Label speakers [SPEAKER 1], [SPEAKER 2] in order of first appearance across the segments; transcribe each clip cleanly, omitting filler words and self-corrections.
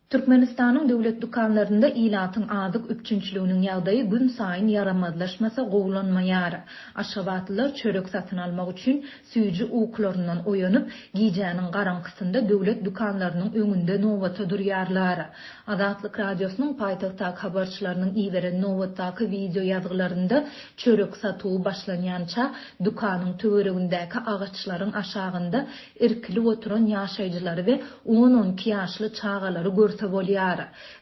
[SPEAKER 1] Türkmenistan'ın döwlet dukanlarında ilatın adyk üçünçlüğünün ýagdaýy gün saýyn yaramazlaşmasa gowlanmaýar. Aşgabatlylar çörek satyn almak üçin süýji uwklaryndan oýanyp, giýjäniň garaňkysynda döwlet dukanlarynyň öňünde nowata durýarlar. Azatlyk radiosynyň paýtagtdaky habarçylarynyň iýeren nowatdaky video ýazgylarynda çörek satygy başlanýança dukanyň töweregindäki agaçlaryň aşagynda irkilip oturan ýaşaýjylary we 10-12 ýaşly çagalary bolýar.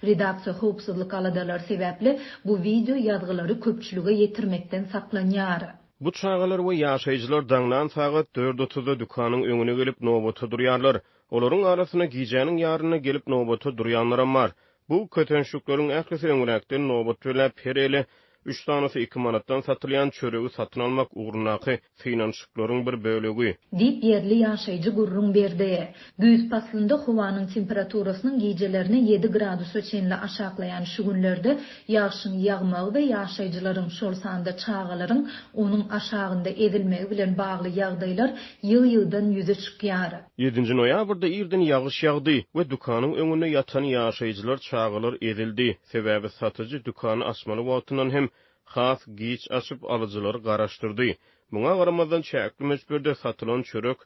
[SPEAKER 1] Redaksiýa howpsuzlyk aladalary sebäpli bu video ýazgylary köpçülüge ýetirmekden saklanýar.
[SPEAKER 2] Bu çağalar we ýaşaýjylar daňlan sagat 4:30-da dukanyň öňüne gelip nowata durýarlar. Olaryň arasyna giýjäniň ýaryna gelip nowata durýanlar bar. Bu kötenşükleriň ählisi öňürekden nowat bilen pereli 3 tanysy 2 manatdan satylýan çöregi satyn almak ugrundaky finansyklaryň bir bölegi.
[SPEAKER 1] Dip yerli ýaşaýjy gurrun berdi. Güýz paslynda howanyň temperaturasynyň giýjelerini 7 gradusga çenli aşaklaýan şu günlerde ýagşyň ýagmagy we ýaşaýjylaryň şol sanda çağalaryň onuň aşagynda edilmegi bilen bagly ýagdaýlar ýyl-ýyldan ýüze çykýar.
[SPEAKER 2] 7 noýabrda ýerden ýagyş ýagdy we dukanyň öňünde ýatan ýaşaýjylar çağalar edildi. Sebäbi satyjy dukany açmaly wagtyndan hem has giç açıp alıcıları garaşdırdı. Buna garamazdan çäkli mesberde satılan çörek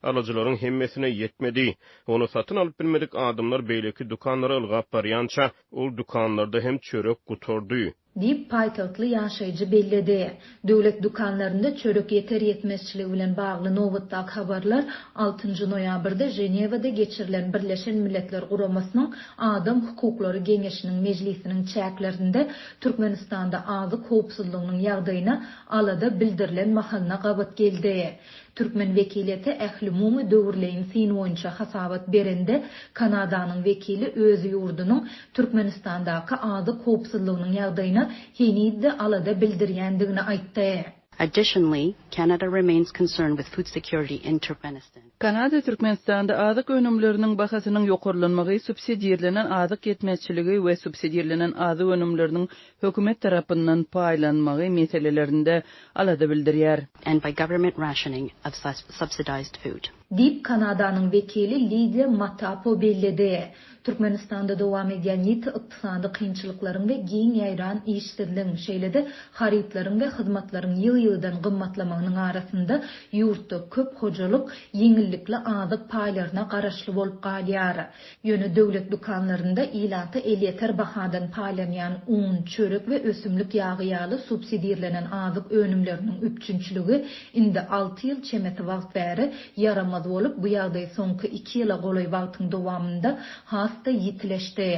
[SPEAKER 2] alıcıların hemmesine yetmedi. Onu satın alıp bilmedik adamlar beýleki dukanlara ılgap barýança ol dukanlarda hem çörek gutordy.
[SPEAKER 1] Dip paýtagtly ýaşaýjy belledi. Döwlet dukanlarynda çörek ýeter ýetmezçiligi bilen bagly nowatdaky habarlar 6 noýabrda Jenewada geçirilen Birleşen Milletler Guramasynyň Adam Hukuklary Geňeşiniň mejlisiniň çäklerinde Türkmenistanda azyk howpsuzlygynyň ýagdaýyna alada bildirilen mahalna gabat geldi. Türkmen vekileti ähli mumy döwürleýin sin boýunça hasabat berende Kanadanyň vekili öz ýurdunyň Türkmenistandaky azyk howpsuzlygynyň ýagdaýyna henide alada bildirýändigini aýtdy.
[SPEAKER 3] Additionally, Canada remains concerned with food security in Turkmenistan.
[SPEAKER 4] Kanada Türkmenistanda azyk önümleriniň bahasynyň ýokarlanmagy, subsidiýalenen azyk ýetmezçiligi we subsidiýalenen azyk önümleriniň hökümet tarapyndan paýlanmagy meselelerinde alada bildirýär.
[SPEAKER 3] And by government rationing of subsidized food.
[SPEAKER 1] Dip Kanadanyň vekili Lydia Matapo belledi. Türkmenistanda dowam edýän ýeti ykdysady kynçylyklaryň we giň ýaýran işsizligiň şeýlede haryplaryň we hyzmatlaryň ýyl-ýyldan gymmatlamagynyň arasynda ýurtda köp hojalyk ýeňillikli azyk paýlaryna garaşly bolup galýar. Ýöne döwlet dukanlarynda ilaty elýeter bahadan paýlanýan un, çörek we ösümlik ýagy ýaly subsidiýalenen azyk önümleriniň üçünçiligi indi 6 ýyl çemeti wagt bäri yaramaz bolup bu ýagdaý soňky 2 ýyla golay wagtyň dowamında hasta ýitileşdi.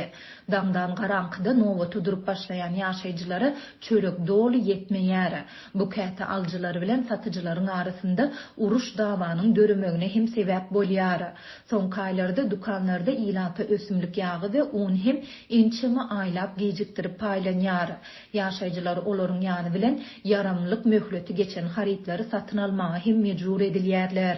[SPEAKER 1] Damdan garaňkyda nowata durup başlaýan ýaşaýjylary çörek doly ýetmeýär. Bu käte aljylary bilen satyjylaryň arasynda uruş dawanyň döremegine hem sebäp bolýar. Soňky aýlarda dukanlarda ilaty ösümlik ýagy we un hem ençeme aýlap gejikdirip paýlanýar. Ýaşaýjylar olaryň ýany bilen yaramlyk möhleti geçen harytlary satyn almagy hem mejbur edilýärler.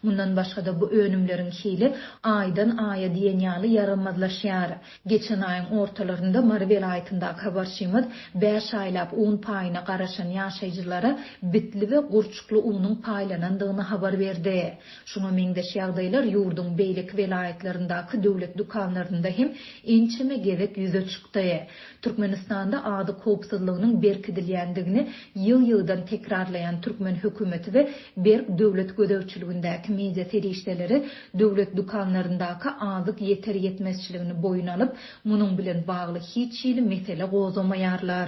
[SPEAKER 1] Mundan başga da bu önümleriň hili aýdan aýa diýen ýaly yaramazlaşýar. Geçen aýyň ortalarynda Mary welaýatyndaky habarçymyz 5 aýlap un paýyna garaşan ýaşaýjylara bitli we gurçukly unyň paýlanandygyny habar berdi. Şoňa meňdeş ýagdaýlar ýurdun beýlik welaýatlaryndaky döwlet dukanlarynda hem ençeme gewek ýüze çykdy. Türkmenistanda azyk howpsuzlygynyň berkidilýändigini ýyl-ýyldan tekrarlayan Türkmen hökümeti we berk döwlet gödäwçiligindäki media serişdeleri döwlet dukanlaryndaky azyk ýeter ýetmezçiligini boyun alyp, munyň bilen bagly hiç ýyly mesele gozamaýarlar.